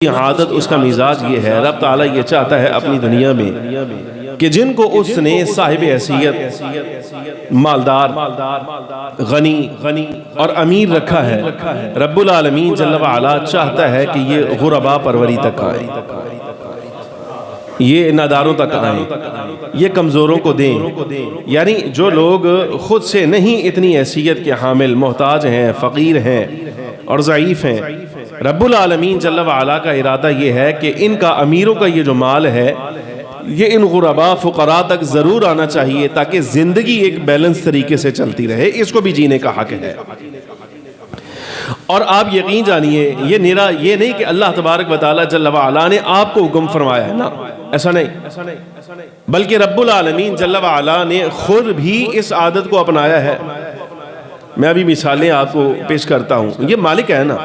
عادت اس کا مزاج یہ ہے، رب تعالیٰ یہ چاہتا ہے اپنی دنیا میں کہ جن کو اس نے صاحب حیثیت، مالدار، غنی اور امیر رکھا ہے، رب العالمین جل وعلا چاہتا ہے کہ یہ غربا پروری تک آئیں، یہ ناداروں تک آئیں، یہ کمزوروں کو دیں، یعنی جو لوگ خود سے نہیں اتنی حیثیت کے حامل، محتاج ہیں، فقیر ہیں اور ضعیف ہیں، رب العالمین جل وعلا کا ارادہ یہ ہے کہ ان کا، امیروں کا یہ جو مال ہے، یہ ان غربا فقراء تک ضرور آنا چاہیے تاکہ زندگی ایک بیلنس طریقے سے چلتی رہے، اس کو بھی جینے کا حق ہے۔ اور آپ یقین جانیے، یہ نہیں کہ اللہ تبارک و تعالی جل وعلا نے آپ کو حکم فرمایا ہے، نا، ایسا نہیں، بلکہ رب العالمین جل وعلا نے خود بھی اس عادت کو اپنایا ہے۔ میں ابھی مثالیں آپ کو پیش کرتا ہوں، یہ مالک ہے نا،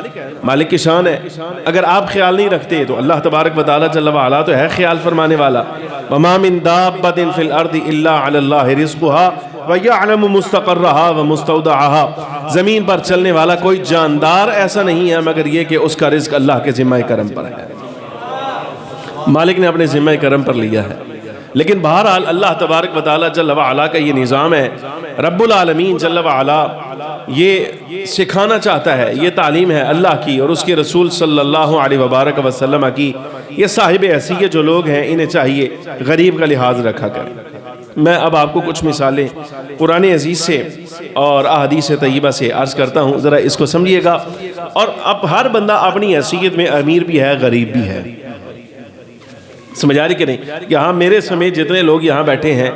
مالک کی شان ہے، اگر آپ خیال نہیں رکھتے تو اللہ تبارک و تعالی جل وعلا تو ہے خیال فرمانے والا۔ وَمَا مِن دَابَّةٍ فِي الْأَرْضِ إِلَّا عَلَى اللَّهِ رِزْقُهَا وَيَعْلَمُ مُسْتَقَرَّهَا وَمُسْتَوْدَعَهَا، زمین پر چلنے والا کوئی جاندار ایسا نہیں ہے مگر یہ کہ اس کا رزق اللہ کے ذمہ کرم پر ہے، مالک نے اپنے ذمہ کرم پر لیا ہے۔ لیکن بہرحال اللہ تبارک و تعالی جل وعلا کا یہ نظام ہے، رب العالمین جل وعلا یہ سکھانا چاہتا ہے، یہ تعلیم ہے اللہ کی اور اس کے رسول صلی اللہ علیہ وبارک وسلم کی۔ یہ صاحب حیثیت جو لوگ ہیں انہیں چاہیے غریب کا لحاظ رکھا کریں۔ میں اب آپ کو کچھ مثالیں قرآن عزیز سے اور احادیث طیبہ سے عرض کرتا ہوں، ذرا اس کو سمجھیے گا۔ اور اب ہر بندہ اپنی حیثیت میں امیر بھی ہے، غریب بھی ہے، سمجھ آ رہی کہ نہیں؟ کہ ہاں، میرے سمیت جتنے لوگ یہاں بیٹھے ہیں،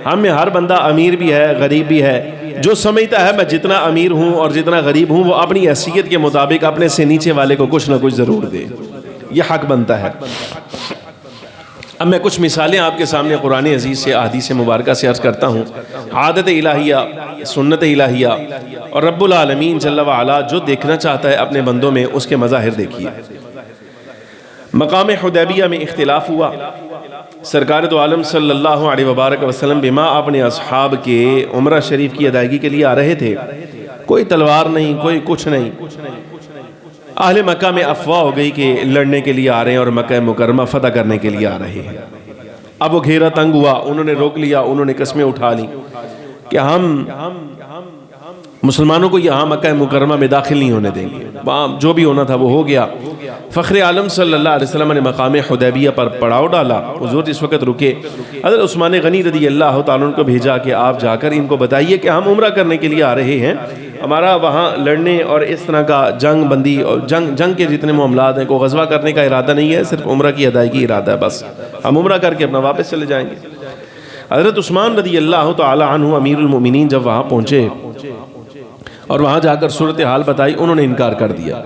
ہم میں ہر بندہ امیر بھی ہے، غریب بھی ہے۔ جو سمجھتا ہے میں جتنا امیر ہوں اور جتنا غریب ہوں، وہ اپنی حیثیت کے مطابق اپنے سے نیچے والے کو کچھ نہ کچھ ضرور دے، یہ حق بنتا ہے۔ اب میں کچھ مثالیں آپ کے سامنے قرآن عزیز سے، احادیث مبارکہ سے عرض کرتا ہوں۔ عادت الہیہ، سنت الہیہ، اور رب العالمین جل وعلا جو دیکھنا چاہتا ہے اپنے بندوں میں، اس کے مظاہر دیکھیے۔ مقام حدیبیہ میں اختلاف ہوا، سرکار دو عالم صلی اللہ علیہ وبارک وسلم بما اپنے اصحاب کے عمرہ شریف کی ادائیگی کے لیے آ رہے تھے، کوئی تلوار نہیں، کوئی کچھ نہیں۔ اہل مکہ میں افواہ ہو گئی کہ لڑنے کے لیے آ رہے ہیں اور مکہ مکرمہ فتح کرنے کے لیے آ رہے ہیں۔ اب وہ گھیرا تنگ ہوا، انہوں نے روک لیا، انہوں نے قسمیں اٹھا لی کہ ہم مسلمانوں کو یہاں مکہ مکرمہ میں داخل نہیں ہونے دیں گے، وہاں جو بھی ہونا تھا وہ ہو گیا۔ فخر عالم صلی اللہ علیہ وسلم نے مقام حدیبیہ پر پڑاؤ ڈالا، حضور اس وقت رکے، حضرت عثمان غنی رضی اللہ تعالیٰ عنہ کو بھیجا کہ آپ جا کر ان کو بتائیے کہ ہم عمرہ کرنے کے لیے آ رہے ہیں، ہمارا وہاں لڑنے اور اس طرح کا جنگ بندی اور جنگ کے جتنے معاملات ہیں، کوئی غزوہ کرنے کا ارادہ نہیں ہے، صرف عمرہ کی ادائیگی ارادہ ہے، بس ہم عمرہ کر کے اپنا واپس چلے جائیں گے۔ حضرت عثمان رضی اللہ تعالیٰ عنہ امیر المؤمنین جب وہاں پہنچے اور وہاں جا کر صورتحال بتائی، انہوں نے انکار کر دیا۔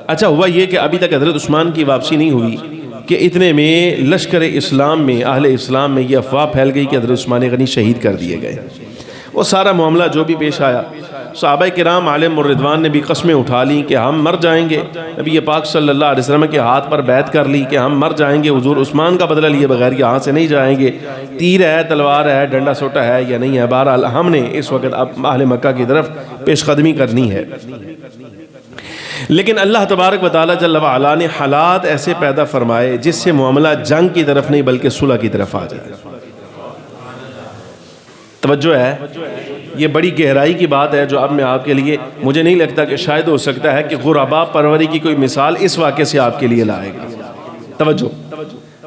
اچھا ہوا یہ کہ ابھی تک حضرت عثمان کی واپسی نہیں ہوئی کہ اتنے میں لشکر اسلام میں، اہل اسلام میں یہ افواہ پھیل گئی کہ حضرت عثمان غنی شہید کر دیے گئے۔ وہ سارا معاملہ جو بھی پیش آیا، صحابہ کرام علیہم الرضوان نے بھی قسمیں اٹھا لی کہ ہم مر جائیں گے، نبی پاک صلی اللہ علیہ وسلم کے ہاتھ پر بیعت کر لی کہ ہم مر جائیں گے، حضور عثمان کا بدلہ لیے بغیر یہاں سے نہیں جائیں گے، تیر ہے، تلوار ہے، ڈنڈا سوٹا ہے یا نہیں ہے، بہرحال ہم نے اس وقت اب اہل مکہ کی طرف پیش قدمی کرنی ہے۔ لیکن اللہ تبارک و تعالی جل وعلا نے حالات ایسے پیدا فرمائے جس سے معاملہ جنگ کی طرف نہیں بلکہ صلح کی طرف آ جائے۔ توجہ ہے، یہ بڑی گہرائی کی بات ہے جو اب میں آپ کے لیے، مجھے نہیں لگتا کہ شاید ہو سکتا ہے کہ غربا پروری کی کوئی مثال اس واقعے سے آپ کے لیے لائے گا۔ توجہ،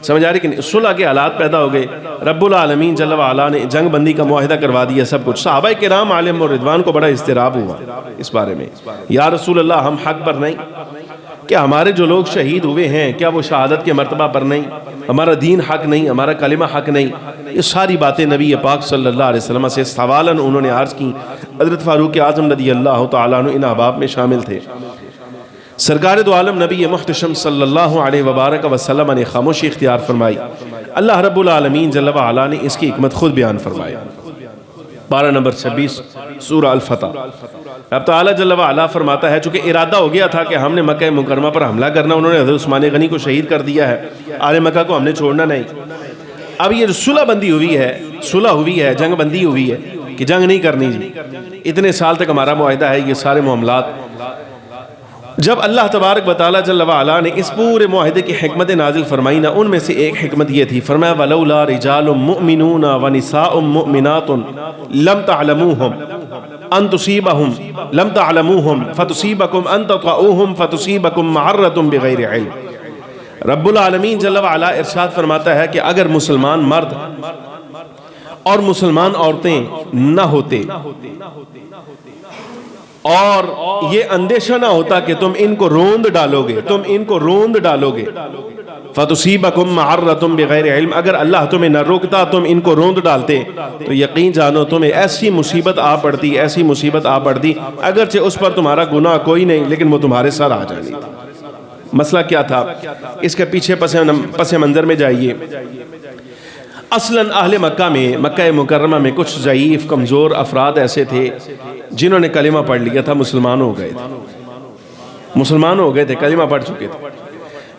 سمجھ آ رہی کہ نہیں؟ صلح کے حالات پیدا ہو گئے، رب العالمین جل وعلا نے جنگ بندی کا معاہدہ کروا دیا، سب کچھ۔ صحابہ کرام علیہم الرضوان کو بڑا اضطراب ہوا اس بارے میں، یا رسول اللہ ہم حق پر نہیں؟ کیا ہمارے جو لوگ شہید ہوئے ہیں کیا وہ شہادت کے مرتبہ پر نہیں؟ ہمارا دین حق نہیں، ہمارا کلمہ حق نہیں؟ یہ ساری باتیں نبی پاک صلی اللہ علیہ وسلم سے سوالن انہوں نے عرض کی۔ حضرت فاروق اعظم رضی اللہ تعالیٰ عنہ ان احباب میں شامل تھے۔ سرکار دو عالم نبی محتشم صلی اللہ علیہ وبارک وسلم نے خاموشی اختیار فرمائی۔ اللہ رب العالمین جل وعلا نے اس کی حکمت خود بیان فرمائی۔ پارہ نمبر 26 سورہ الفتح۔ رب تعالیٰ جل وعلا فرماتا ہے، چونکہ ارادہ ہو گیا تھا کہ ہم نے مکہ مکرمہ پر حملہ کرنا، انہوں نے حضرت عثمان غنی کو شہید کر دیا ہے، اہل مکہ کو ہم نے چھوڑنا نہیں۔ اب یہ جو صلح بندی ہوئی ہے، صلح ہوئی ہے، جنگ بندی ہوئی ہے کہ جنگ نہیں کرنی جی، اتنے سال تک ہمارا معاہدہ ہے، یہ سارے معاملات جب اللہ تبارک و تعالیٰ جل وعلا نے اس پورے معاہدے کی حکمت نازل فرمائی نا، ان میں سے ایک حکمت یہ تھی، فرمایا وَلَوْلَا رِجَالٌ مُؤْمِنُونَ وَنِسَاءٌ مُؤْمِنَاتٌ لَمْ تَعْلَمُوهُمْ أَن تُصِيبَهُمْ لَمْ تَعْلَمُوهُمْ فَتُصِيبَكُمْ أَن تَطْعُوهُمْ فَتُصِيبَكُمْ مَعَرَّةٌ بِغَيْرِ عِلْمٍ۔ رب العالمین جل وعلا ارشاد فرماتا ہے کہ اگر مسلمان مرد اور مسلمان عورتیں نہ ہوتے اور یہ اندیشہ نہ ہوتا کہ تم ان کو روند ڈالو گے، تم ان کو روند ڈالو گے، فَتُصِيبَكُمْ مَعَرَّةٌ بِغَيْرِ عِلْمٍ، اگر اللہ تمہیں نہ روکتا، تم ان کو روند ڈالتے، تو یقین جانو تمہیں ایسی مصیبت آ پڑتی، ایسی مصیبت آ پڑتی، اگرچہ اس پر تمہارا گناہ کوئی نہیں لیکن وہ تمہارے سر آ جانی تھی۔ مسئلہ کیا تھا؟ اس کے پیچھے پس منظر میں جائیے۔ اصلاً اہل مکہ میں، مکہ مکرمہ میں کچھ ضعیف کمزور افراد ایسے تھے جنہوں نے کلمہ پڑھ لیا تھا، مسلمان ہو گئے تھے، کلمہ پڑھ چکے تھے،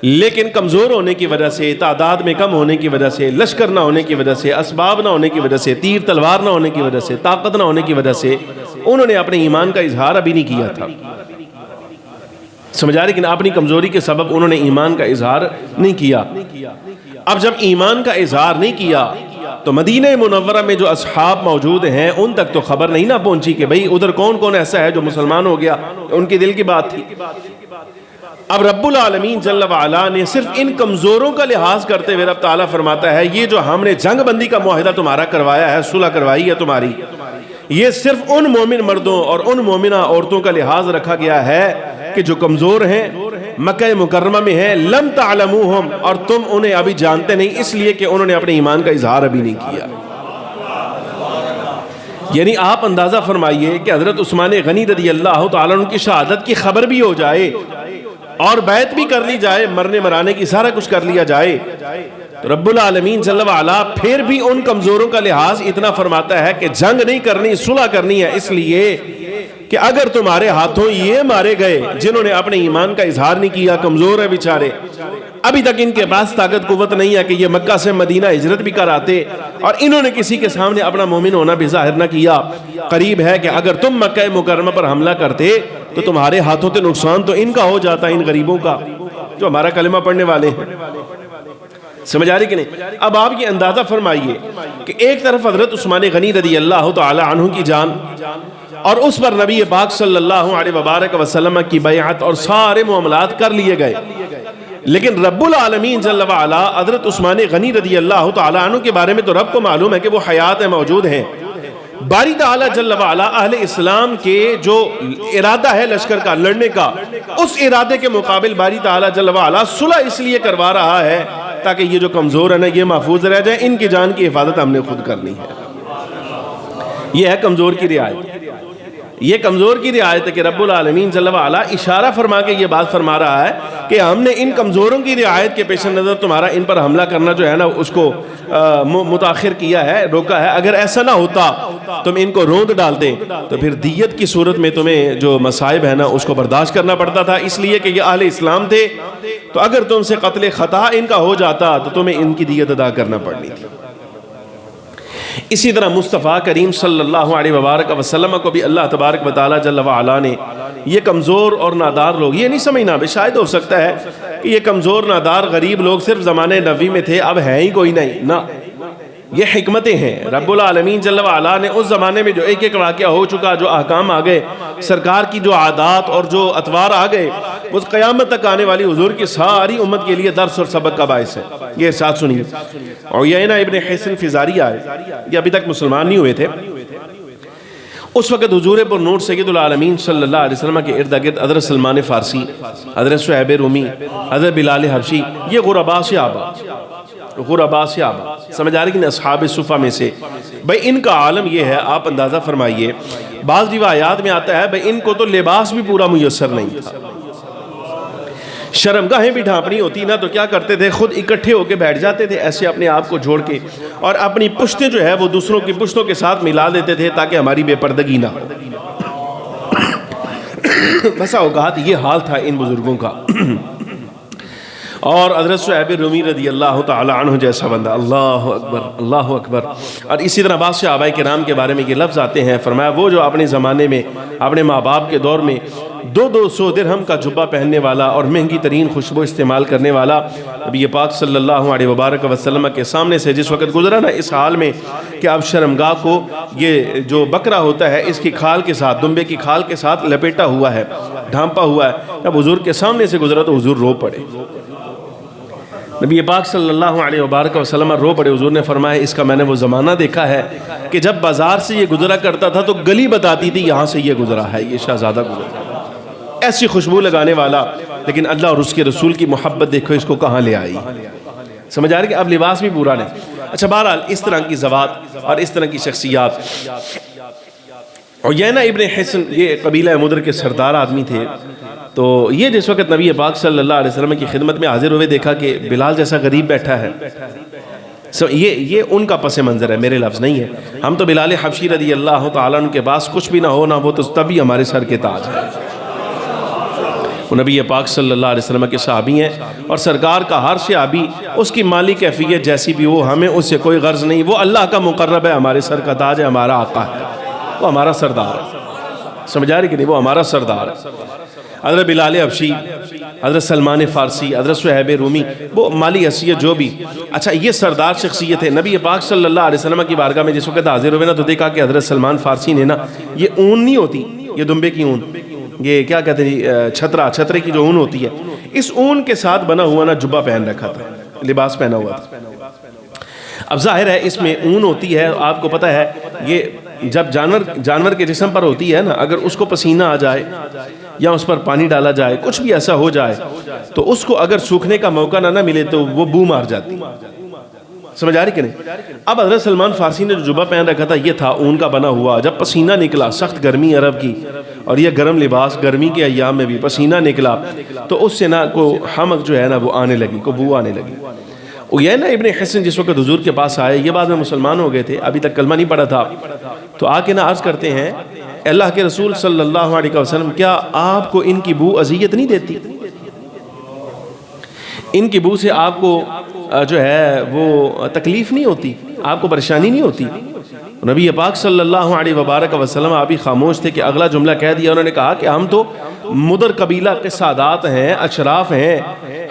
لیکن کمزور ہونے کی وجہ سے، تعداد میں کم ہونے کی وجہ سے، لشکر نہ ہونے کی وجہ سے، اسباب نہ ہونے کی وجہ سے، تیر تلوار نہ ہونے کی وجہ سے، طاقت نہ ہونے کی وجہ سے انہوں نے اپنے ایمان کا اظہار ابھی نہیں کیا تھا، سمجھا، لیکن اپنی کمزوری کے سبب انہوں نے ایمان کا اظہار نہیں کیا۔ اب جب ایمان کا اظہار نہیں کیا تو مدینہ منورہ میں جو اصحاب موجود ہیں ان تک تو خبر نہیں نہ پہنچی کہ بھئی ادھر کون کون ایسا ہے جو مسلمان ہو گیا، ان کی دل کی بات تھی۔ اب رب العالمین جل وعلا نے صرف ان کمزوروں کا لحاظ کرتے ہوئے رب تعالیٰ فرماتا ہے یہ جو ہم نے جنگ بندی کا معاہدہ تمہارا کروایا ہے، صلح کروائی ہے تمہاری، یہ صرف ان مومن مردوں اور ان مومنہ عورتوں کا لحاظ رکھا گیا ہے کہ جو کمزور ہیں، مکہ مکرمہ میں ہیں، لم تعلموہم، اور تم انہیں ابھی جانتے نہیں اس لیے کہ انہوں نے اپنے ایمان کا اظہار ابھی نہیں کیا۔ یعنی آپ اندازہ فرمائیے کہ حضرت عثمان غنی رضی اللہ تعالیٰ عنہ کی شہادت کی خبر بھی ہو جائے اور بیعت بھی کر لی جائے، مرنے مرانے کی سارا کچھ کر لیا جائے، تو رب العالمین جل وعلا پھر بھی ان کمزوروں کا لحاظ اتنا فرماتا ہے کہ جنگ نہیں کرنی، صلح کرنی ہے، اس لیے کہ اگر تمہارے ہاتھوں یہ مارے گئے جنہوں نے اپنے ایمان کا اظہار نہیں کیا، کمزور ہے بیچارے، ابھی تک ان کے پاس طاقت قوت نہیں ہے کہ یہ مکہ سے مدینہ ہجرت بھی کر آتے، اور انہوں نے کسی کے سامنے اپنا مومن ہونا بھی ظاہر نہ کیا، قریب ہے کہ اگر تم مکہ مکرمہ پر حملہ کرتے تو تمہارے ہاتھوں سے نقصان تو ان کا ہو جاتا، ان غریبوں کا جو ہمارا کلمہ پڑھنے والے ہیں، سمجھ آ رہی کہ نہیں؟ اب آپ یہ اندازہ فرمائیے کہ ایک طرف حضرت عثمان غنی رضی اللہ تعالی عنہ کی جان اور اس پر نبی پاک صلی اللہ علیہ وبارک وسلم کی بیعت اور سارے معاملات کر لیے گئے، لیکن رب العالمین جل وعلا حضرت عثمان غنی رضی اللہ تعالی عنہ کے بارے میں تو رب کو معلوم ہے کہ وہ حیات ہیں، موجود ہیں۔ باری تعالیٰ جل وعلا اہل اسلام کے جو ارادہ ہے لشکر کا لڑنے کا، اس ارادے کے مقابل باری تعالیٰ جل وعلا صلح اس لیے کروا رہا ہے تاکہ یہ جو کمزور ہیں نا یہ محفوظ رہ جائیں، ان کی جان کی حفاظت ہم نے خود کرنی ہے۔ یہ ہے کمزور کی رعایت، یہ کمزور کی رعایت ہے کہ رب العالمین جل وعلا اشارہ فرما کے یہ بات فرما رہا ہے کہ ہم نے ان کمزوروں کی رعایت کے پیش نظر تمہارا ان پر حملہ کرنا جو ہے نا اس کو متاخر کیا ہے، روکا ہے۔ اگر ایسا نہ ہوتا تم ان کو روند ڈالتے تو پھر دیت کی صورت میں تمہیں جو مصائب ہے نا اس کو برداشت کرنا پڑتا تھا، اس لیے کہ یہ اہل اسلام تھے، تو اگر تم سے قتل خطا ان کا ہو جاتا تو تمہیں ان کی دیت ادا کرنا پڑنی تھی۔ اسی طرح مصطفیٰ کریم صلی اللہ علیہ وبارک وسلم کو بھی اللہ تبارک و تعالی جل وعلا نے یہ کمزور اور نادار لوگ، یہ نہیں سمجھنا بھی شاید ہو سکتا ہے کہ یہ کمزور نادار غریب لوگ صرف زمانے نبی میں تھے، اب ہیں ہی کوئی نہیں، نہ، یہ حکمتیں ہیں۔ رب العالمین جل وعلا نے اس زمانے میں جو ایک ایک واقعہ ہو چکا، جو احکام آ گئے، سرکار کی جو عادات اور جو اطوار آ گئے، وہ قیامت تک آنے والی حضور کی ساری امت کے لیے درس اور سبق کا باعث ہے۔ یہ ساتھ سنیے، عیینہ ابن حصن فزاری آئے، یہ ابھی تک مسلمان نہیں ہوئے تھے، اس وقت حضور پر نور سید العالمین صلی اللہ علیہ وسلم کے ارد گرد حضرت سلمان فارسی، حضرت صہیب رومی، حضرت بلال حبشی، یہ غرباء سے آبا، سمجھ آ رہی کہ اصحاب صفہ میں سے، بھئی ان کا عالم یہ ہے، آپ اندازہ فرمائیے، بعض روایات میں آتا ہے بھئی ان کو تو لباس بھی پورا میسر نہیں تھا، شرمگاہیں بھی ڈھانپنی ہوتی نا تو کیا کرتے تھے، خود اکٹھے ہو کے بیٹھ جاتے تھے ایسے اپنے آپ کو جوڑ کے، اور اپنی پشتیں جو ہے وہ دوسروں کی پشتوں کے ساتھ ملا دیتے تھے تاکہ ہماری بے پردگی نہ ہو۔ بسا اوقات یہ حال تھا ان بزرگوں کا۔ اور حضرت صہیب رومی رضی اللہ تعالی عنہ جیسا بندہ، اللہ اکبر اللہ اکبر۔ اور اسی طرح بعض صحابہ کرام کے بارے میں یہ لفظ آتے ہیں، فرمایا وہ جو اپنے زمانے میں اپنے ماں باپ کے دور میں 200 درہم کا جبہ پہننے والا اور مہنگی ترین خوشبو استعمال کرنے والا نبی پاک صلی اللہ علیہ وبارک وسلم کے سامنے سے جس وقت گزرا نا، اس حال میں کہ اب شرمگاہ کو یہ جو بکرا ہوتا ہے اس کی کھال کے ساتھ، دمبے کی کھال کے ساتھ لپیٹا ہوا ہے، ڈھانپا ہوا ہے، جب حضور کے سامنے سے گزرا تو حضور رو پڑے۔ نبی پاک صلی اللہ علیہ وبارک وسلم رو پڑے۔ حضور نے فرمایا اس کا میں نے وہ زمانہ دیکھا ہے کہ جب بازار سے یہ گزرا کرتا تھا تو گلی بتاتی تھی یہاں سے یہ گزرا ہے، یہ شہزادہ گزرا، ایسی خوشبو لگانے والا، لیکن اللہ اور اس کے رسول کی محبت دیکھو اس کو کہاں لے آئی۔ سمجھ آ رہی کہ اب لباس بھی پورا نہیں۔ اچھا بہرحال اس طرح کی ذوات اور اس طرح کی شخصیات، عیینہ ابن حصن یہ قبیلہ مدر کے سردار آدمی تھے، تو یہ جس وقت نبی پاک صلی اللہ علیہ وسلم کی خدمت میں حاضر ہوئے، دیکھا کہ بلال جیسا غریب بیٹھا ہے۔ یہ ان کا پس منظر ہے، میرے لفظ نہیں ہے۔ ہم تو بلال حبشی رضی اللہ تعالیٰ عنہ کے پاس کچھ بھی نہ ہو نہ وہ تو تبھی ہمارے سر کے تاج ہے۔ وہ نبی پاک صلی اللہ علیہ وسلم کے صحابی ہیں، اور سرکار کا ہر صحابی اس کی مالی کیفیت جیسی بھی ہو، ہمیں اس سے کوئی غرض نہیں، وہ اللہ کا مقرب ہے، ہمارے سر کا تاج ہے، ہمارا آقا ہے، وہ ہمارا سردار ہے۔ سمجھ آ رہی کہ نہیں؟ وہ ہمارا سردار ہے۔ حضرت بلال حبشی، حضرت سلمان فارسی، حضرت صہیب رومی، وہ مالی حیثیت جو بھی، اچھا یہ سردار شخصیت ہے۔ نبی پاک صلی اللہ علیہ وسلم کی بارگاہ میں جس وقت حاضر ہوئے نا تو دیکھا کہ حضرت سلمان فارسی نے نا، یہ اون نہیں ہوتی، یہ دمبے کی اون، یہ کیا کہتے ہیں، چھترے کی جو اون ہوتی ہے، اس اون کے ساتھ بنا ہوا نا جبہ پہن رکھا تھا، لباس پہنا ہوا تھا۔ اب ظاہر ہے اس میں اون ہوتی ہے، آپ کو پتہ ہے یہ جب جانور کے جسم پر ہوتی ہے نا، اگر اس کو پسینہ آ جائے یا اس پر پانی ڈالا جائے، کچھ بھی ایسا ہو جائے تو اس کو اگر سوکھنے کا موقع نہ ملے تو وہ بو مار جاتی۔ سمجھ آ رہی کہ نہیں؟ اب حضرت سلمان فارسی نے جو جبہ پہن رکھا تھا یہ تھا اون کا بنا ہوا، جب پسینہ نکلا، سخت گرمی عرب کی، اور یہ گرم لباس گرمی کے ایام میں بھی پسینہ نکلا تو اس سے نا کو حمق جو ہے نا وہ آنے لگی، کو بو آنے لگی۔ عیینہ ابن حصن جس وقت حضور کے پاس آئے، یہ بعد میں مسلمان ہو گئے تھے، ابھی تک کلمہ نہیں پڑھا تھا، تو آ کے نا عرض کرتے ہیں اللہ کے رسول صلی اللہ علیہ وسلم کیا آپ کو ان کی بو اذیت نہیں دیتی؟ ان کی بو سے آپ کو جو ہے وہ تکلیف نہیں ہوتی، آپ کو پریشانی نہیں ہوتی؟ نبی پاک صلی اللہ علیہ وبارک وسلم آپ ہی خاموش تھے کہ اگلا جملہ کہہ دیا، انہوں نے کہا کہ ہم تو مدر قبیلہ کے سادات ہیں، اشراف ہیں،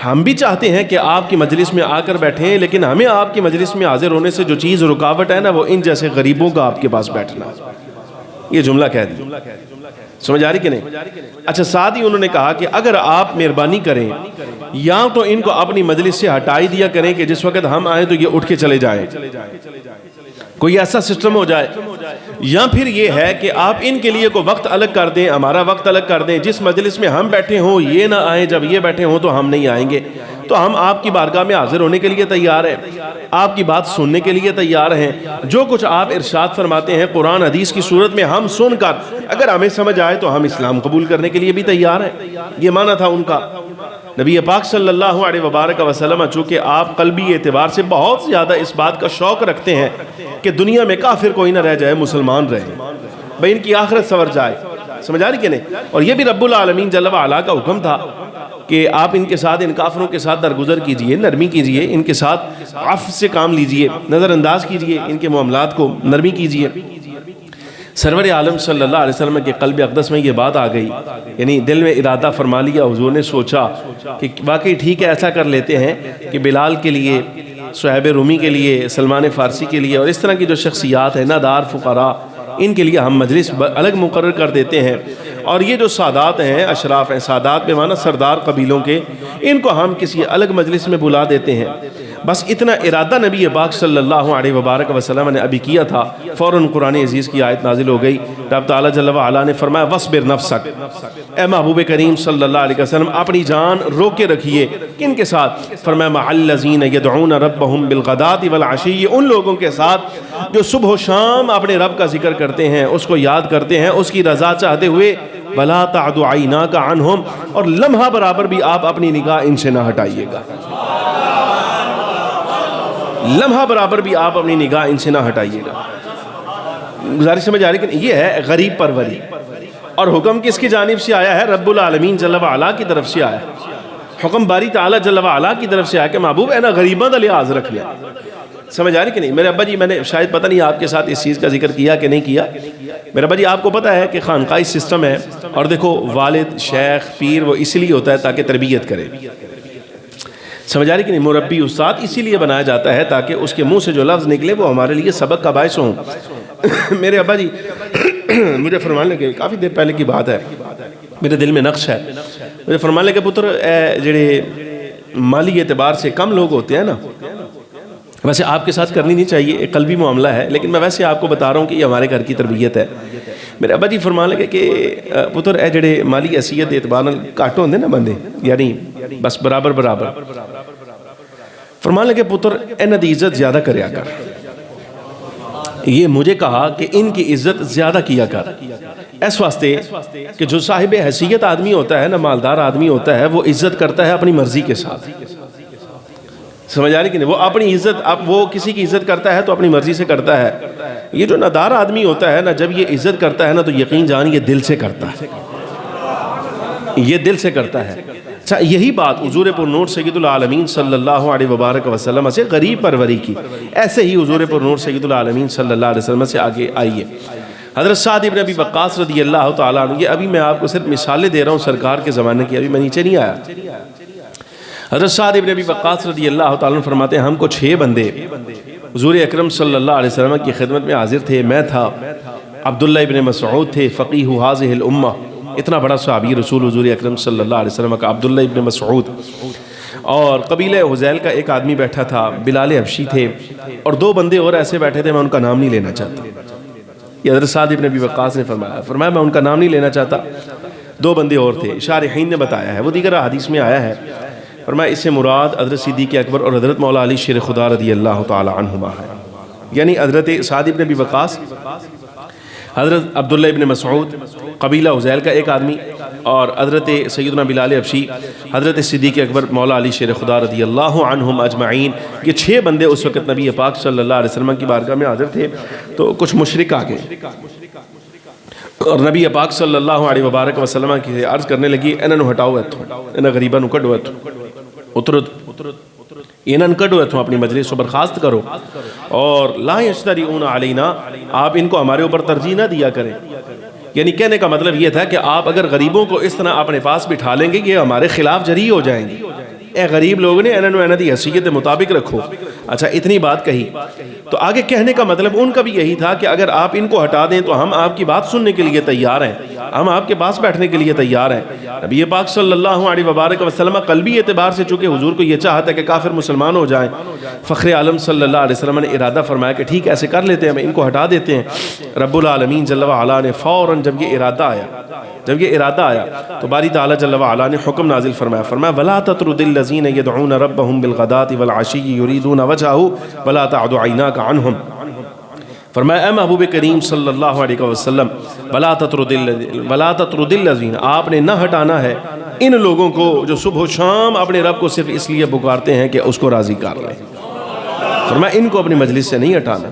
ہم بھی چاہتے ہیں کہ آپ کی مجلس میں آ کر بیٹھیں، لیکن ہمیں آپ کی مجلس میں حاضر ہونے سے جو چیز رکاوٹ ہے نا وہ ان جیسے غریبوں کا آپ کے پاس بیٹھنا۔ یہ جملہ کہہ دیا، سمجھ آ رہی کہ نہیں؟ اچھا ساتھ ہی انہوں نے کہا کہ اگر آپ مہربانی کریں یا تو ان کو اپنی مجلس سے ہٹائی دیا کریں کہ جس وقت ہم آئیں تو یہ اٹھ کے چلے جائیں، کوئی ایسا سسٹم ہو جائے، یا پھر یہ ہے کہ آپ ان کے لیے کوئی وقت الگ کر دیں، ہمارا وقت الگ کر دیں، جس مجلس میں ہم بیٹھے ہوں یہ نہ آئیں، جب یہ بیٹھے ہوں تو ہم نہیں آئیں گے، تو ہم آپ کی بارگاہ میں حاضر ہونے کے لیے تیار ہیں، آپ کی بات سننے کے لیے تیار ہیں، جو کچھ آپ ارشاد فرماتے ہیں قرآن حدیث کی صورت میں ہم سن کر اگر ہمیں سمجھ آئے تو ہم اسلام قبول کرنے کے لیے بھی تیار ہیں۔ یہ معنی تھا ان کا۔ نبی پاک صلی اللہ علیہ وبارک وسلم چونکہ آپ قلبی اعتبار سے بہت زیادہ اس بات کا شوق رکھتے ہیں کہ دنیا میں کافر کوئی نہ رہ جائے، مسلمان رہے، بھئی ان کی آخرت سور جائے، سمجھ آ رہی کہ نہیں؟ اور یہ بھی رب العالمین جل وعلا کا حکم تھا کہ آپ ان کے ساتھ، ان کافروں کے ساتھ درگزر کیجئے، نرمی کیجئے، ان کے ساتھ عفو سے کام لیجئے، نظر انداز کیجئے، ان کے معاملات کو نرمی کیجئے۔ سرور عالم صلی اللہ علیہ وسلم کے قلب اقدس میں یہ بات آ گئی، یعنی دل میں ارادہ فرما لیا، حضور نے سوچا کہ واقعی ٹھیک ہے ایسا کر لیتے ہیں کہ بلال کے لیے، صہیب رومی کے لیے، سلمان فارسی کے لیے اور اس طرح کی جو شخصیات ہیں نادار فقراء، ان کے لیے ہم مجلس الگ مقرر کر دیتے ہیں، اور یہ جو سادات ہیں، اشراف ہیں، سادات بے معنی سردار قبیلوں کے، ان کو ہم کسی الگ مجلس میں بلا دیتے ہیں۔ بس اتنا ارادہ نبی پاک صلی اللہ علیہ وبارک وسلم نے ابھی کیا تھا، فوراً قرآن عزیز کی آیت نازل ہو گئی۔ رب تعالیٰ جل وعلا نے فرمایا وَاصْبِرْ نَفْسَكَ، اے محبوب کریم صلی اللہ علیہ وسلم اپنی جان روکے رکھیے، کن کے ساتھ؟ فرمایا مَعَ الَّذِينَ يَدْعُونَ رَبَّهُمْ بِالْغَدَاةِ وَالْعَشِيِّ، ان لوگوں کے ساتھ جو صبح و شام اپنے رب کا ذکر کرتے ہیں، اس کو یاد کرتے ہیں، اس کی رضا چاہتے ہوئے، وَلَا تَعْدُ عَيْنَاكَ عَنْهُمْ، اور لمحہ برابر بھی آپ اپنی نگاہ ان سے نہ ہٹائیے گا، لمحہ برابر بھی آپ اپنی نگاہ ان سے نہ ہٹائیے گا۔ گزارش سمجھ آ رہی کہ یہ ہے غریب پروری، اور حکم کس کی جانب سے آیا ہے؟ رب العالمین جل وعلا کی طرف سے آیا ہے، حکم باری تعالیٰ جل وعلا کی طرف سے آیا کہ محبوب اے نا غریباں دا لحاظ رکھ لیں، سمجھ آ رہی کہ نہیں؟ میرے ابا جی، میں نے شاید پتہ نہیں آپ کے ساتھ اس چیز کا ذکر کیا کہ نہیں کیا، میرے ابا جی آپ کو پتہ ہے کہ خانقاہی سسٹم ہے، اور دیکھو والد شیخ پیر وہ اسی لیے ہوتا ہے تاکہ تربیت کرے، سمجھ آ رہی کہ نہیں؟ مربی استاد اسی لیے بنایا جاتا ہے تاکہ اس کے منہ سے جو لفظ نکلے وہ ہمارے لیے سبق کا باعث ہوں۔ میرے ابا جی مجھے فرمانے لگے، کافی دیر پہلے کی بات ہے، میرے دل میں نقش ہے، مجھے فرمانے لگے پتر اے جڑے مالی اعتبار سے کم لوگ ہوتے ہیں نا، ویسے آپ کے ساتھ کرنی نہیں چاہیے، ایک قلبی معاملہ ہے، لیکن میں ویسے آپ کو بتا رہا ہوں کہ یہ ہمارے گھر کی تربیت ہے۔ میرے ابا جی فرمانے لگے کہ پتر اے جڑے مالی حیثیت اعتبار گھٹ ہوندے نا بندے، یعنی بس برابر برابر، فرمانے لگے پتر انہاں دی عزت زیادہ کریا کر، یہ مجھے کہا کہ ان کی عزت زیادہ کیا کر، اس واسطے کہ جو صاحب حیثیت آدمی ہوتا ہے نا، مالدار آدمی ہوتا ہے، وہ عزت کرتا ہے اپنی مرضی کے ساتھ، سمجھ آ رہی کہ نہیں؟ وہ اپنی عزت، اب وہ کسی کی عزت کرتا ہے تو اپنی مرضی سے کرتا ہے۔ یہ جو نادار آدمی ہوتا ہے نا، جب یہ عزت کرتا ہے نا تو یقین جان یہ دل سے کرتا ہے، یہ دل سے کرتا ہے۔ اچھا، یہی بات حضور پر نور سید العالمین صلی اللہ علیہ وبارک وسلم سے غریب پروری کی، ایسے ہی حضور پر نور سید العالمین صلی اللہ علیہ وسلم سے آگے آئیے حضرت سعد ابن ابی وقاص رضی اللہ تعالیٰ عنہ۔ یہ ابھی میں آپ کو صرف مثالیں دے رہا ہوں سرکار کے زمانے کی، ابھی میں نیچے نہیں آیا۔ حضرت سعد ابن ابی وقاص رضی اللہ تعالیٰ عنہ فرماتے ہیں ہم کو 6 بندے حضور اکرم صلی اللہ علیہ وسلم کی خدمت میں حاضر تھے، میں تھا، عبداللہ ابن مسعود تھے، فقیہ ہذہ الامہ، اتنا بڑا صحابی رسول حضور اکرم صلی اللہ علیہ وسلم کا عبداللہ ابن مسعود، اور قبیلہ حذیل کا ایک آدمی بیٹھا تھا، بلال حبشی تھے، اور 2 بندے اور ایسے بیٹھے تھے، میں ان کا نام نہیں لینا چاہتا۔ یہ حضرت سعد ابن ابی وقاص نے فرمایا میں ان کا نام نہیں لینا چاہتا، 2 بندے اور تھے، شارحین نے بتایا ہے، وہ دیگر حدیث میں آیا ہے، فرمایا اس سے مراد حضرت صدیق اکبر اور حضرت مولا علی شیر خدا رضی اللہ تعالی عنہما ہے، یعنی حضرت سعد ابن ابی وقاص، حضرت عبداللہ ابن مسعود، قبیلہ حذیل کا ایک آدمی، اور حضرت سیدنا بلال حبشی، حضرت صدیق اکبر، مولا علی شیر خدا رضی اللہ عنہم اجمعین، یہ 6 بندے اس وقت نبی پاک صلی اللہ علیہ وسلم کی بارگاہ میں حاضر تھے۔ تو کچھ مشرک آ گئے اور نبی پاک صلی اللہ علیہ وبارک وسلم کی عرض کرنے لگی انہاں نو ہٹاؤ ایتھوں، انہاں غریباں نو کڈو ایتھوں، اترو انہاں نو کڈو ایتھوں، اپنی مجلس سے برخاست کرو، اور لا یشتریون علینا، آپ ان کو ہمارے اوپر ترجیح نہ دیا کریں۔ یعنی کہنے کا مطلب یہ تھا کہ آپ اگر غریبوں کو اس طرح اپنے پاس بٹھا لیں گے یہ ہمارے خلاف جری ہو جائیں گے، اے غریب لوگ نے انہوں دی حیثیت مطابق رکھو۔ اچھا، اتنی بات کہی تو آگے کہنے کا مطلب ان کا بھی یہی تھا کہ اگر آپ ان کو ہٹا دیں تو ہم آپ کی بات سننے کے لیے تیار ہیں، ہم آپ کے پاس بیٹھنے کے لیے تیار ہیں۔ نبی پاک صلی اللہ علیہ وبارک وسلم قلبی اعتبار سے چونکہ حضور کو یہ چاہتا ہے کہ کافر مسلمان ہو جائیں، فخر عالم صلی اللہ علیہ وسلم نے ارادہ فرمایا کہ ٹھیک ایسے کر لیتے ہیں، ہم ان کو ہٹا دیتے ہیں۔ رب العالمین جل وعلا نے فوراً جب یہ ارادہ آیا تو باری تعالیٰ جل وعلا نے حکم نازل فرمایا وَلَا تَطْرُدِ الَّذِينَ يَدْعُونَ رَبَّهُمْ بِالْغَدَاةِ وَالْعَشِيِّ يُرِيدُونَ وَجْهَهُ وَلَا تَعْدُ عَيْنَاكَ عَنْهُمْ، فرمایا اے محبوب کریم صلی اللہ علیہ وسلم وَلَا تَطْرُدِ الَّذِينَ، آپ نے نہ ہٹانا ہے ان لوگوں کو جو صبح و شام اپنے رب کو صرف اس لیے پکارتے ہیں کہ اس کو راضی کر لیں، فرمایا ان کو اپنی مجلس سے نہیں ہٹانا۔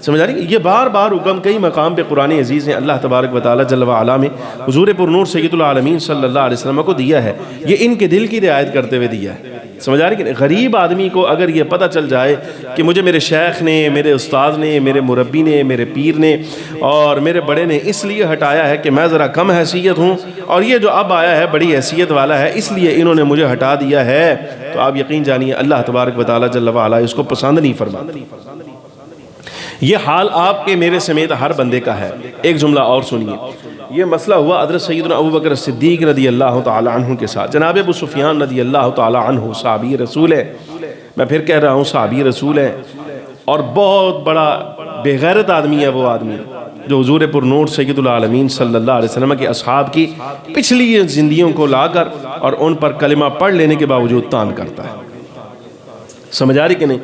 سمجھ آ رہی ہے؟ یہ بار بار حکم کئی مقام پہ قرآن عزیز نے اللہ تبارک و تعالیٰ جل وعلا میں حضور پر نور سید العالمین صلی اللہ علیہ وسلم کو دیا ہے، یہ ان کے دل کی رعایت کرتے ہوئے دیا ہے۔ سمجھ آ رہی ہے کہ غریب آدمی کو اگر یہ پتہ چل جائے کہ مجھے میرے شیخ نے، میرے استاد نے، میرے مربی نے، میرے پیر نے اور میرے بڑے نے اس لیے ہٹایا ہے کہ میں ذرا کم حیثیت ہوں، اور یہ جو اب آیا ہے بڑی حیثیت والا ہے اس لیے انہوں نے مجھے ہٹا دیا ہے، تو آپ یقین جانیے اللہ تبارک و تعالیٰ جل وعلا اس کو پسند نہیں فرماتا۔ یہ حال آپ کے میرے سمیت ہر بندے کا ہے۔ ایک جملہ اور سنیے، یہ مسئلہ ہوا حضرت سیدنا ابو بکر صدیق رضی اللہ تعالی عنہ کے ساتھ۔ جناب ابو سفیان رضی اللہ تعالی عنہ صحابی رسول ہے، میں پھر کہہ رہا ہوں صحابی رسول ہے، اور بہت بڑا بے غیرت آدمی ہے وہ آدمی جو حضور پر نور سید العالمین صلی اللہ علیہ وسلم کے اصحاب کی پچھلی زندگیوں کو لا کر اور ان پر کلمہ پڑھ لینے کے باوجود تان کرتا ہے۔ سمجھ آ رہی کہ نہیں؟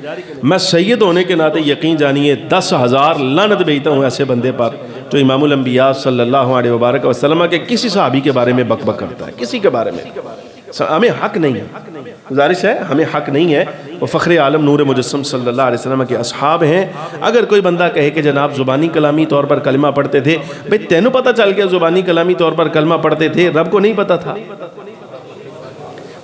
میں سید ہونے کے ناطے یقین جانیے 10,000 لعنت بھیجتا ہوں ایسے بندے پر جو امام الانبیاء صلی اللہ علیہ وبارک وسلم کے کسی صحابی کے بارے میں بک بک کرتا ہے، کسی کے بارے میں۔ ہمیں حق نہیں ہے، گزارش ہے ہمیں حق نہیں ہے، وہ فخر عالم نور مجسم صلی اللہ علیہ وسلم کے اصحاب ہیں۔ اگر کوئی بندہ کہے کہ جناب زبانی کلامی طور پر کلمہ پڑھتے تھے، بھئی تینوں پتہ چل گیا زبانی کلامی طور پر کلمہ پڑھتے تھے، رب کو نہیں پتہ تھا؟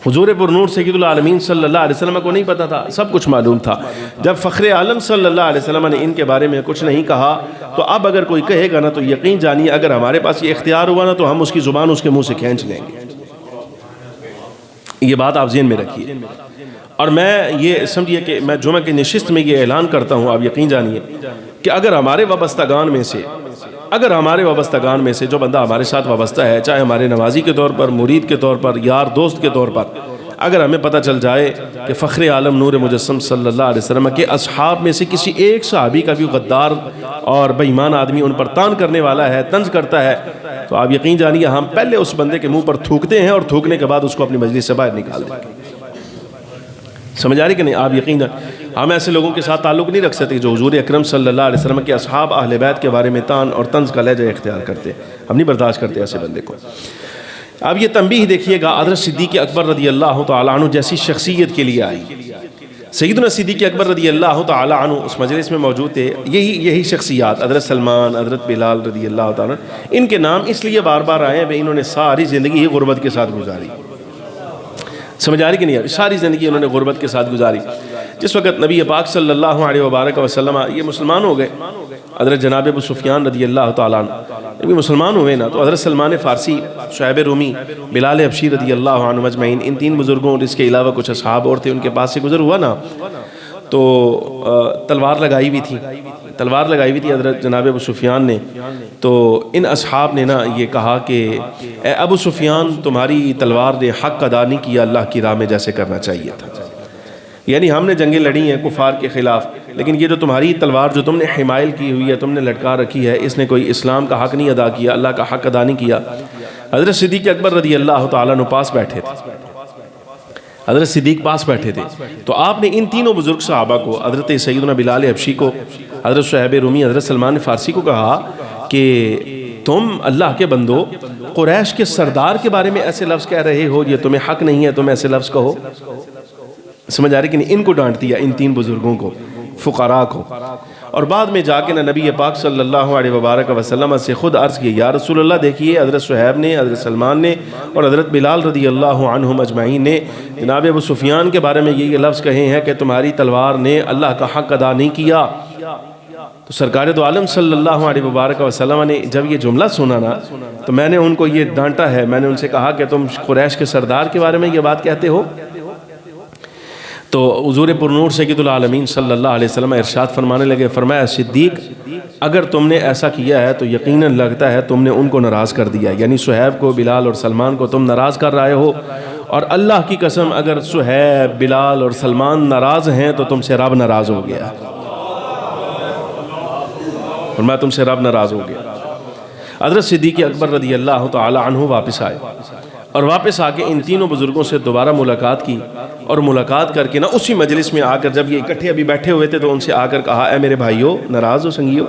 حضور پر نور سید العالمین صلی اللہ علیہ وسلم کو نہیں پتا تھا، سب کچھ معلوم تھا۔ جب فخر عالم صلی اللہ علیہ وسلم نے ان کے بارے میں کچھ نہیں کہا تو اب اگر کوئی کہے گا نا تو یقین جانیے اگر ہمارے پاس یہ اختیار ہوا نا تو ہم اس کی زبان اس کے منہ سے کھینچ لیں گے۔ یہ بات آپ ذہن میں رکھیے، اور میں یہ سمجھیے کہ میں جمعہ کی نشست میں یہ اعلان کرتا ہوں، آپ یقین جانیے کہ اگر ہمارے وابستگان میں سے جو بندہ ہمارے ساتھ وابستہ ہے، چاہے ہمارے نوازی کے طور پر، مرید کے طور پر، یار دوست کے طور پر، اگر ہمیں پتہ چل جائے کہ فخر عالم نور مجسم صلی اللہ علیہ وسلم کے اصحاب میں سے کسی ایک صحابی کا بھی غدار اور بے ایمان آدمی ان پر تان کرنے والا ہے، طنز کرتا ہے، تو آپ یقین جانیے ہم پہلے اس بندے کے منہ پر تھوکتے ہیں اور تھوکنے کے بعد اس کو اپنی مجلس سے باہر نکال دیں گے۔ سمجھ آ رہی کہ نہیں؟ آپ یقین جانیے ہم ایسے لوگوں کے ساتھ تعلق نہیں رکھ سکتے جو حضور اکرم صلی اللہ علیہ وسلم کے اصحاب اہل بیت کے بارے میں تان اور طنز کا لہجہ اختیار کرتے، ہم نہیں برداشت کرتے ایسے بندے کو۔ اب یہ تنبیہ دیکھیے گا، حضرت صدیق اکبر رضی اللہ تعالیٰ عنہ جیسی شخصیت کے لیے آئی۔ سیدنا صدیق اکبر رضی اللہ تعالیٰ عنہ اس مجلس میں موجود تھے، یہی شخصیات حضرت سلمان، حضرت بلال رضی اللہ تعالیٰ عنہ، ان کے نام اس لیے بار بار آئے ہیں، انہوں نے ساری زندگی ہی غربت کے ساتھ گزاری۔ سمجھ آ رہی کہ نہیں؟ ساری زندگی انہوں نے غربت کے ساتھ گزاری۔ جس وقت نبی پاک صلی اللہ علیہ وبارک وسلم یہ مسلمان ہو گئے، حضرت جناب ابو سفیان رضی اللہ تعالیٰ عنہ جب مسلمان ہوئے نا تو حضرت سلمان فارسی، شعیب رومی، بلال حبشی رضی اللہ عنہ مجمعین، ان تین بزرگوں اور اس کے علاوہ کچھ اصحاب اور تھے، ان کے پاس سے گزر ہوا نا تو تلوار لگائی ہوئی تھی حضرت جناب ابو سفیان نے، تو ان اصحاب نے نا یہ کہا کہ اے ابو سفیان تمہاری تلوار نے حق ادا نہیں کیا اللہ کی راہ میں جیسے کرنا چاہیے تھا، یعنی ہم نے جنگیں لڑی ہیں کفار کے خلاف، لیکن یہ جو تمہاری تلوار جو تم نے حمائل کی ہوئی ہے، تم نے لٹکا رکھی ہے، اس نے کوئی اسلام کا حق نہیں ادا کیا، اللہ کا حق ادا نہیں کیا۔ حضرت صدیق اکبر رضی اللہ تعالیٰ عنہ پاس بیٹھے تھے، حضرت صدیق پاس بیٹھے تھے، تو آپ نے ان تینوں بزرگ صحابہ کو، حضرت سیدنا بلال حبشی کو، حضرت شعیب رومی، حضرت سلمان فارسی کو کہا کہ تم اللہ کے بندو قریش کے سردار کے بارے میں ایسے لفظ کہہ رہے ہو، یہ تمہیں حق نہیں ہے، تم ایسے لفظ کہو۔ سمجھ آ رہی کہ نہیں؟ ان کو ڈانٹ دیا، ان تین بزرگوں کو، فقراء کو، اور بعد میں جا کے نبی پاک صلی اللہ علیہ وبارک وسلم سے خود عرض کی، یا رسول اللہ دیکھیے حضرت صہیب نے، حضرت سلمان نے اور حضرت بلال رضی اللہ عنہم اجمعین نے جناب ابو سفیان کے بارے میں یہ لفظ کہے ہیں کہ تمہاری تلوار نے اللہ کا حق ادا نہیں کیا۔ تو سرکار دو عالم صلی اللہ علیہ وبارک وسلم نے جب یہ جملہ سنا نا تو میں نے ان کو یہ ڈانٹا ہے، میں نے ان سے کہا کہ تم قریش کے سردار کے بارے میں یہ بات کہتے ہو؟ تو حضور پر نور سید العالمین صلی اللہ علیہ وسلم ارشاد فرمانے لگے، فرمایا صدیق اگر تم نے ایسا کیا ہے تو یقیناً لگتا ہے تم نے ان کو ناراض کر دیا، یعنی صہیب کو، بلال اور سلمان کو تم ناراض کر رہے ہو، اور اللہ کی قسم اگر صہیب، بلال اور سلمان ناراض ہیں تو تم سے رب ناراض ہو گیا، فرمایا تم سے رب ناراض ہو گیا۔ حضرت صدیق اکبر رضی اللہ تعالی عنہ واپس آئے، اور واپس آ کے ان تینوں بزرگوں سے دوبارہ ملاقات کی، اور ملاقات کر کے نا اسی مجلس میں آ کر جب یہ اکٹھے ابھی بیٹھے ہوئے تھے تو ان سے آ کر کہا، اے میرے بھائیو ناراض ہو سنگیو،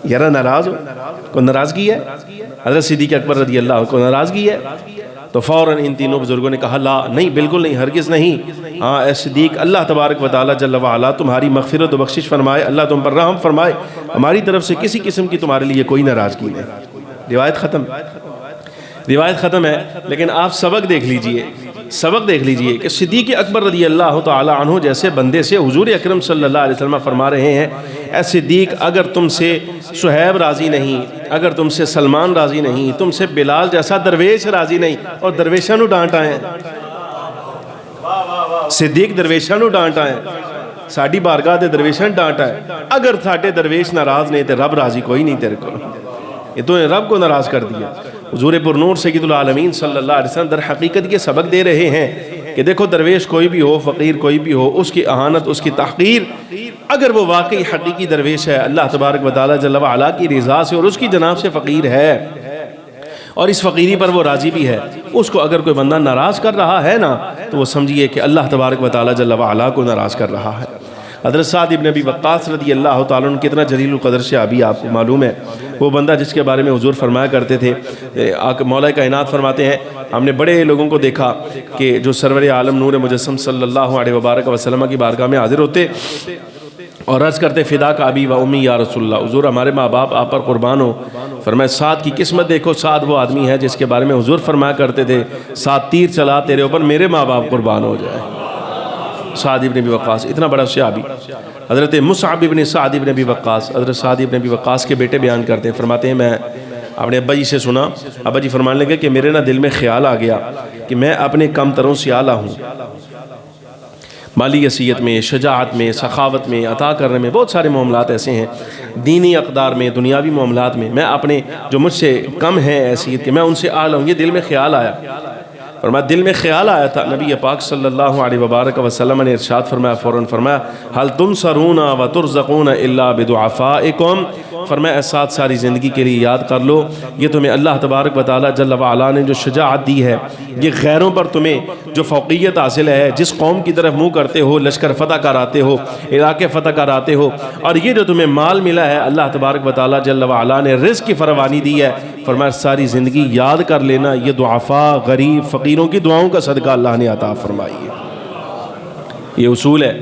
یارا ناراض ہو، کو ناراضگی ہے؟ حضرت صدیق اکبر رضی اللہ عنہ کو ناراضگی ہے؟ تو فوراً ان تینوں بزرگوں نے کہا، لا نہیں، بالکل نہیں، ہرگز نہیں، ہاں اے صدیق اللہ تبارک و تعالی جل وعلا تمہاری مغفرت و بخشش فرمائے، اللہ تم پر رحم فرمائے، ہماری طرف سے کسی قسم کی تمہارے لیے کوئی ناراضگی نہیں۔ روایت ختم ہے، لیکن آپ سبق دیکھ لیجئے کہ صدیق اکبر رضی اللہ تعالی عنہ جیسے بندے سے حضور اکرم صلی اللہ علیہ وسلم فرما رہے ہیں، اے صدیق اگر تم سے صہیب راضی نہیں، اگر تم سے سلمان راضی نہیں، تم سے بلال جیسا درویش راضی نہیں، اور درویشاں نو ڈانٹ آئے ہیں، صدیق درویشاں نو ڈانٹ آئے ہیں، ساڑی بارگاہ دے درویشاں ڈانٹ آئے، اگر تھاٹے درویش ناراض نہیں تے رب راضی کوئی نہیں تیرے کو، یہ تو نے رب کو ناراض کر دیا۔ حضور پر نور سید العالمین صلی اللہ علیہ وسلم در حقیقت یہ سبق دے رہے ہیں کہ دیکھو درویش کوئی بھی ہو، فقیر کوئی بھی ہو، اس کی اہانت، اس کی تحقیر، اگر وہ واقعی حقیقی درویش ہے، اللہ تبارک و تعالی جل وعلا کی رضا سے اور اس کی جناب سے فقیر ہے، اور اس فقیری پر وہ راضی بھی ہے، اس کو اگر کوئی بندہ ناراض کر رہا ہے نا تو وہ سمجھیے کہ اللہ تبارک و تعالی جل وعلا کو ناراض کر رہا ہے۔ حضرت سعد ابن ابی وقاص رضی اللہ تعالیٰ عنہ کتنا جلیل القدر سے ابھی آپ کو معلوم ہے، وہ بندہ جس کے بارے میں حضور فرمایا کرتے تھے، مولا کائنات فرماتے ہیں ہم نے بڑے لوگوں کو دیکھا کہ جو سرور عالم نور مجسم صلی اللہ علیہ وبارک وسلم کی بارگاہ میں حاضر ہوتے اور عرض کرتے فدا کا ابی و امی یا رسول اللہ، حضور ہمارے ماں باپ آپ پر قربان ہو۔ فرمایا سعد کی قسمت دیکھو، سعد وہ آدمی ہے جس کے بارے میں حضور فرمایا کرتے تھے سعد تیر چلا تیرے اوپر میرے ماں باپ قربان ہو جائے۔ سعد ابن ابی وقاص اتنا بڑا صحابی۔ حضرت مصعب ابن سعد ابن ابی وقاص، حضرت سعد ابن ابی وقاص کے بیٹے بیان کرتے ہیں، فرماتے ہیں میں اپنے ابا جی سے سنا، ابا جی فرمانے لگے کہ میرے دل میں خیال آ گیا کہ میں اپنے کم تروں سے اعلیٰ ہوں، مالی حیثیت میں، شجاعت میں، سخاوت میں، عطا کرنے میں، بہت سارے معاملات ایسے ہیں، دینی اقدار میں، دنیاوی معاملات میں، میں اپنے جو مجھ سے کم ہیں حیثیت کے میں ان سے اعلیٰ ہوں۔ یہ دل میں خیال آیا، فرمایا دل میں خیال آیا تھا، نبی پاک صلی اللہ علیہ وبارک وسلم نے ارشاد فرمایا، فوراً فرمایا حل تنصرون و ترزقون الا بدعفائکم، فرمایا ساتھ ساری زندگی کے لیے یاد کر لو، یہ تمہیں اللہ تبارک و تعالیٰ جل وعلا نے جو شجاعت دی ہے، یہ غیروں پر تمہیں جو فوقیت حاصل ہے، جس قوم کی طرف منہ کرتے ہو، لشکر فتح کراتے ہو، علاقے فتح کراتے ہو، اور یہ جو تمہیں مال ملا ہے، اللہ تبارک و تعالیٰ جل وعلا نے رزق کی فراوانی دی ہے، فرمایا ساری زندگی یاد کر لینا یہ دعفاء، غریب، فقیروں کی دعاؤں کا صدقہ اللہ نے عطا فرمائی ہے۔ یہ اصول ہے۔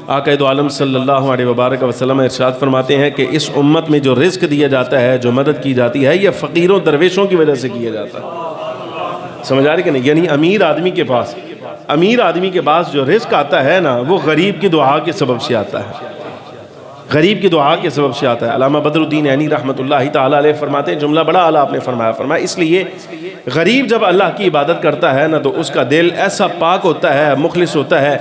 آقا دو عالم صلی اللہ علیہ وبارک وسلم ارشاد فرماتے ہیں کہ اس امت میں جو رزق دیا جاتا ہے، جو مدد کی جاتی ہے، یہ فقیروں درویشوں کی وجہ سے کیا جاتا ہے۔ سمجھ آ رہی کہ نہیں؟ یعنی امیر آدمی کے پاس جو رزق آتا ہے نا، وہ غریب کی دعا کے سبب سے آتا ہے، غریب کی دعا کے سبب سے آتا ہے۔ علامہ بدر الدین عینی رحمۃ اللہ تعالیٰ علیہ فرماتے ہیں، جملہ بڑا اعلیٰ آپ نے فرمایا اس لیے غریب جب اللہ کی عبادت کرتا ہے نا تو اس کا دل ایسا پاک ہوتا ہے، مخلص ہوتا ہے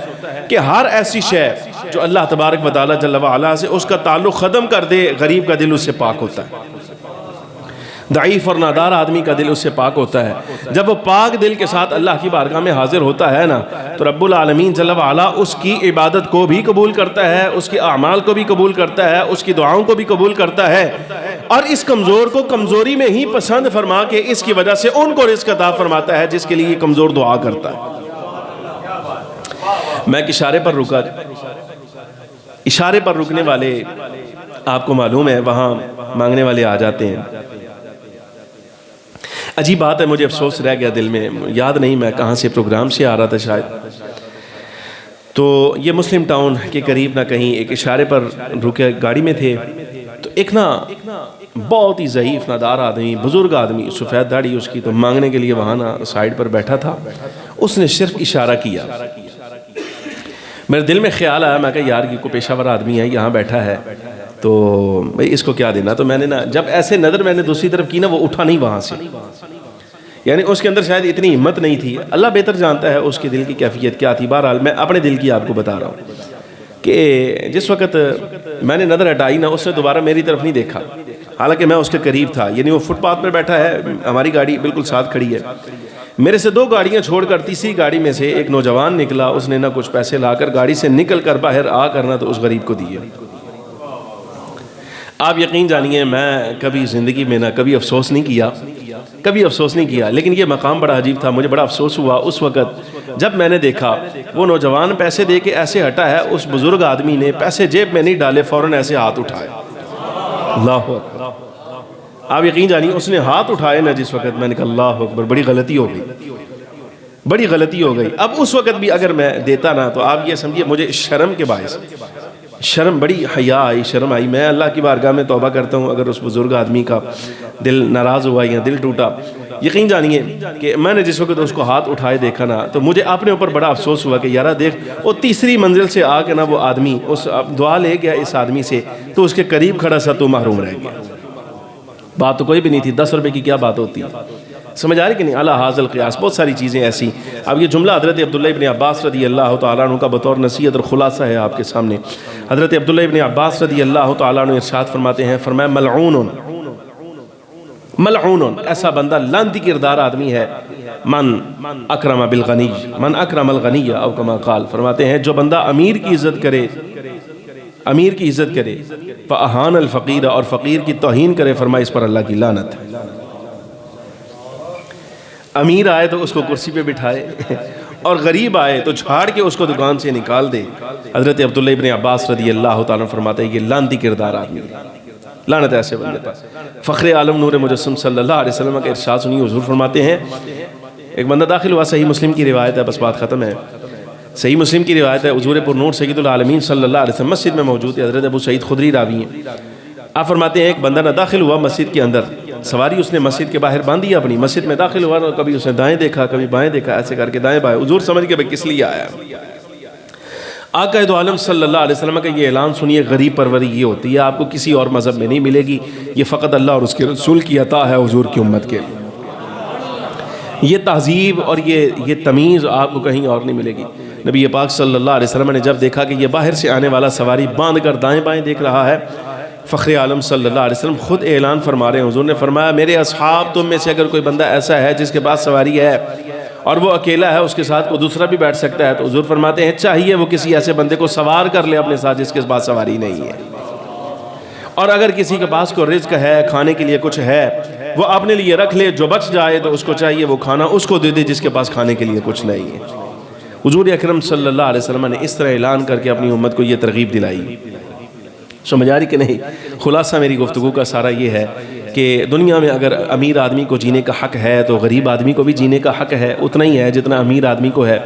کہ ہر ایسی شے جو اللہ تبارک و تعالیٰ جل وعلا سے اس کا تعلق ختم کر دے، غریب کا دل اس سے پاک ہوتا ہے، ضعیف اور نادار آدمی کا دل اس سے پاک ہوتا ہے۔ جب وہ پاک دل کے ساتھ اللہ کی بارگاہ میں حاضر ہوتا ہے نا تو رب العالمین جل وعلا اس کی عبادت کو بھی قبول کرتا ہے، اس کے اعمال کو بھی قبول کرتا ہے، اس کی دعاؤں کو بھی قبول کرتا ہے، اور اس کمزور کو کمزوری میں ہی پسند فرما کے اس کی وجہ سے ان کو رزق عطا فرماتا ہے جس کے لیے یہ کمزور دعا کرتا ہے۔ میں ایک اشارے پر رکا، اشارے پر رکنے والے آپ کو معلوم ہے وہاں مانگنے والے آ جاتے ہیں۔ عجیب بات ہے، مجھے افسوس رہ گیا دل میں، یاد نہیں میں کہاں سے پروگرام سے آ رہا تھا شاید، تو یہ مسلم ٹاؤن کے قریب نہ کہیں ایک اشارے پر رکے، گاڑی میں تھے تو ایک نا بہت ہی ضعیف نادار آدمی، بزرگ آدمی، سفید داڑھی اس کی، تو مانگنے کے لیے وہاں نا سائیڈ پر بیٹھا تھا، اس نے صرف اشارہ کیا۔ میرے دل میں خیال آیا، میں کہا یار یہ کوئی پیشہ ور آدمی ہے یہاں بیٹھا ہے تو بھئی اس کو کیا دینا، تو میں نے نا جب ایسے نظر میں نے دوسری طرف کی نا وہ اٹھا نہیں وہاں سے، یعنی اس کے اندر شاید اتنی ہمت نہیں تھی، اللہ بہتر جانتا ہے اس کے دل کی کیفیت کیا تھی۔ بہرحال میں اپنے دل کی آپ کو بتا رہا ہوں کہ جس وقت میں نے نظر ہٹائی نا اس نے دوبارہ میری طرف نہیں دیکھا، حالانکہ میں اس کے قریب تھا، یعنی وہ فٹ پاتھ پر بیٹھا ہے، ہماری گاڑی بالکل ساتھ کھڑی ہے، میرے سے دو گاڑیاں چھوڑ کر تیسری گاڑی میں سے ایک نوجوان نکلا، اس نے نہ کچھ پیسے لا کر گاڑی سے نکل کر باہر آ کرنا تو اس غریب کو دیے۔ آپ یقین جانیے میں کبھی زندگی میں نہ کبھی افسوس نہیں کیا، لیکن یہ مقام بڑا عجیب تھا، مجھے بڑا افسوس ہوا اس وقت جب میں نے دیکھا وہ نوجوان پیسے دے کے ایسے ہٹا ہے، اس بزرگ آدمی نے پیسے جیب میں نہیں ڈالے، فوراً ایسے ہاتھ اٹھائے۔ اللہ اکبر، آپ یقین جانیے اس نے ہاتھ اٹھائے نا جس وقت، میں نے کہا اللہ اکبر، بڑی غلطی ہو گئی۔ اب اس وقت بھی اگر میں دیتا نا تو آپ یہ سمجھیے مجھے شرم کے باعث، شرم، بڑی حیا آئی، شرم آئی، میں اللہ کی بارگاہ میں توبہ کرتا ہوں اگر اس بزرگ آدمی کا دل ناراض ہوا یا دل ٹوٹا، یقین جانیے کہ میں نے جس وقت اس کو ہاتھ اٹھائے دیکھا نا تو مجھے اپنے اوپر بڑا افسوس ہوا کہ یارہ دیکھ وہ تیسری منزل سے آ کے نا وہ آدمی اس دعا لے گیا اس آدمی سے، تو اس کے قریب کھڑا سا تو محروم رہ گیا۔ بات تو کوئی بھی نہیں تھی، 10 روپے کی کیا بات ہوتی ہے، سمجھ آ رہی کہ نہیں؟ علی حاضر القیاس بہت ساری چیزیں ایسی۔ اب یہ جملہ حضرت عبداللہ ابن عباس رضی اللہ تعالیٰ عنہ کا بطور نصیحت اور خلاصہ ہے آپ کے سامنے۔ حضرت عبداللہ ابن عباس رضی اللہ تعالیٰ عنہ ارشاد فرماتے ہیں، فرمایا ملعون ایسا بندہ لعنتی کردار آدمی ہے، من اکرم الغنی او کما قال، فرماتے ہیں جو بندہ امیر کی عزت کرے فاہان الفقیر، اور فقیر کی توہین کرے، فرمایا اس پر اللہ کی لعنت ہے۔ امیر آئے تو اس کو کرسی پہ بٹھائے اور غریب آئے تو جھاڑ کے اس کو دکان سے نکال دے۔ حضرت عبداللہ ابن عباس رضی اللہ تعالیٰ فرماتے ہیں یہ لعنتی کردار آدمی ہے، لعنت ایسے بندے پر۔ فخر عالم نور مجسم صلی اللہ علیہ وسلم کا ارشاد سنیے، حضور فرماتے ہیں ایک بندہ داخل ہوا، صحیح مسلم کی روایت ہے، بس بات ختم ہے۔ صحیح مسلم کی روایت ہے، حضور پر نور سید العالمین صلی اللہ علیہ وسلم مسجد میں موجود ہے، حضرت ابو سعید خدری راوی ہیں، آپ فرماتے ہیں ایک بندہ نہ داخل ہوا مسجد کے اندر، سواری اس نے مسجد کے باہر باندھی اپنی، مسجد میں داخل ہوا، کبھی اس نے دائیں دیکھا کبھی بائیں دیکھا، ایسے کر کے دائیں بائیں، حضور سمجھ کے بھئی کس لیے آیا؟ آقا دو عالم صلی اللہ علیہ وسلم کا یہ اعلان سنیے، غریب پروری یہ ہوتی ہے، آپ کو کسی اور مذہب میں نہیں ملے گی، یہ فقط اللہ اور اس کے رسول کی عطا ہے حضور کی امت کے لیے۔ یہ تہذیب اور یہ تمیز آپ کو کہیں اور نہیں ملے گی۔ نبی پاک صلی اللہ علیہ وسلم نے جب دیکھا کہ یہ باہر سے آنے والا سواری باندھ کر دائیں بائیں دیکھ رہا ہے، فخر عالم صلی اللہ علیہ وسلم خود اعلان فرما رہے ہیں، حضور نے فرمایا میرے اصحاب تم میں سے اگر کوئی بندہ ایسا ہے جس کے پاس سواری ہے اور وہ اکیلا ہے، اس کے ساتھ کوئی دوسرا بھی بیٹھ سکتا ہے، تو حضور فرماتے ہیں چاہیے وہ کسی ایسے بندے کو سوار کر لے اپنے ساتھ جس کے پاس سواری نہیں ہے، اور اگر کسی کے پاس کوئی رزق ہے، کھانے کے لیے کچھ ہے، وہ اپنے لیے رکھ لے، جو بچ جائے تو اس کو چاہیے وہ کھانا اس کو دے دے جس کے پاس کھانے کے لیے کچھ نہیں ہے۔ حضور اکرم صلی اللہ علیہ وسلم نے اس طرح اعلان کر کے اپنی امت کو یہ ترغیب دلائی۔ سمجھ آ رہی کہ نہیں؟ خلاصہ میری گفتگو کا سارا یہ ہے کہ دنیا میں اگر امیر آدمی کو جینے کا حق ہے تو غریب آدمی کو بھی جینے کا حق ہے، اتنا ہی ہے جتنا امیر آدمی کو ہے۔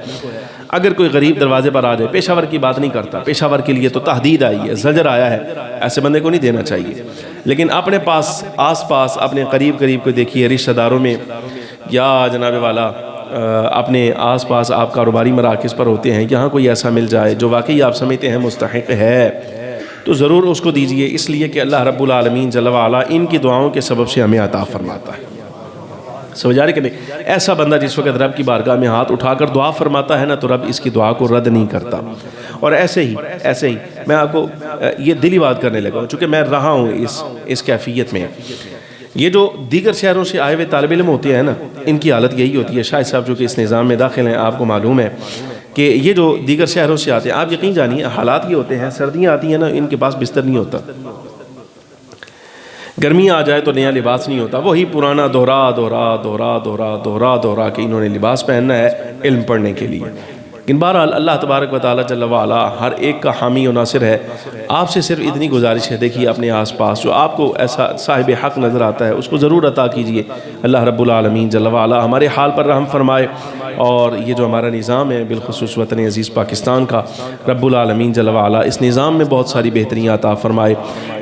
اگر کوئی غریب دروازے پر آ جائے، پیشہ ور کی بات نہیں کرتا، پیشہ ور کے لیے تو تحدید آئی ہے، زجر آیا ہے، ایسے بندے کو نہیں دینا چاہیے، لیکن اپنے پاس آس پاس اپنے قریب کو دیکھیے، رشتہ داروں میں یا جناب والا اپنے آس پاس آپ کاروباری مراکز پر ہوتے ہیں، یہاں کوئی ایسا مل جائے جو واقعی آپ سمجھتے ہیں مستحق ہے تو ضرور اس کو دیجئے، اس لیے کہ اللہ رب العالمین جل وعلا ان کی دعاؤں کے سبب سے ہمیں عطا فرماتا ہے۔ سمجھ آ رہے کہ نہیں؟ ایسا بندہ جس وقت رب کی بارگاہ میں ہاتھ اٹھا کر دعا فرماتا ہے نا تو رب اس کی دعا کو رد نہیں کرتا۔ اور ایسے ہی میں آپ کو یہ دلی بات کرنے لگا ہوں، چونکہ میں رہا ہوں اس کیفیت میں۔ یہ جو دیگر شہروں سے آئے ہوئے طالب علم ہوتے ہیں نا، ان کی حالت یہی ہوتی ہے، شاہد صاحب جو کہ اس نظام میں داخل ہیں آپ کو معلوم ہے کہ یہ جو دیگر شہروں سے آتے ہیں، آپ یقین جانیے حالات یہ ہوتے ہیں، سردیاں آتی ہیں نا ان کے پاس بستر نہیں ہوتا، گرمی آ جائے تو نیا لباس نہیں ہوتا، وہی پرانا دوہرا کہ انہوں نے لباس پہننا ہے علم پڑھنے کے لیے۔ لیکن بہرحال اللہ تبارک و تعالیٰ جل وعلا ہر ایک کا حامی و ناصر ہے۔ آپ سے صرف اتنی گزارش ہے، دیکھیے اپنے آس پاس جو آپ کو ایسا صاحب حق نظر آتا ہے اس کو ضرور عطا کیجئے۔ اللہ رب العالمین جل وعلا ہمارے حال پر رحم فرمائے، اور یہ جو ہمارا نظام ہے بالخصوص وطن عزیز پاکستان کا، رب العالمین جل وعلا اس نظام میں بہت ساری بہتریاں عطا فرمائے،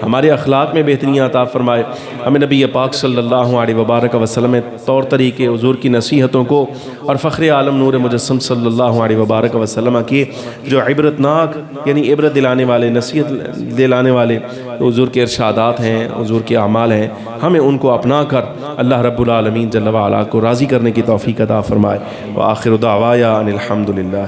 ہمارے اخلاق میں بہتریاں عطا فرمائے، ہمیں نبی پاک صلی اللہ علیہ وبارک وسلم طور طریقے حضور کی نصیحتوں کو اور فخر عالم نور مجسم صلی اللہ علیہ وبارک وسلم کی جو عبرتناک یعنی عبرت دلانے والے، نصیحت دلانے والے حضور کے ارشادات ہیں، حضور کے اعمال ہیں، ہمیں ان کو اپنا کر اللہ رب العالمین جل وعلا کو راضی کرنے کی توفیق عطا فرمائے۔ وآخر دعوایا ان الحمد للہ۔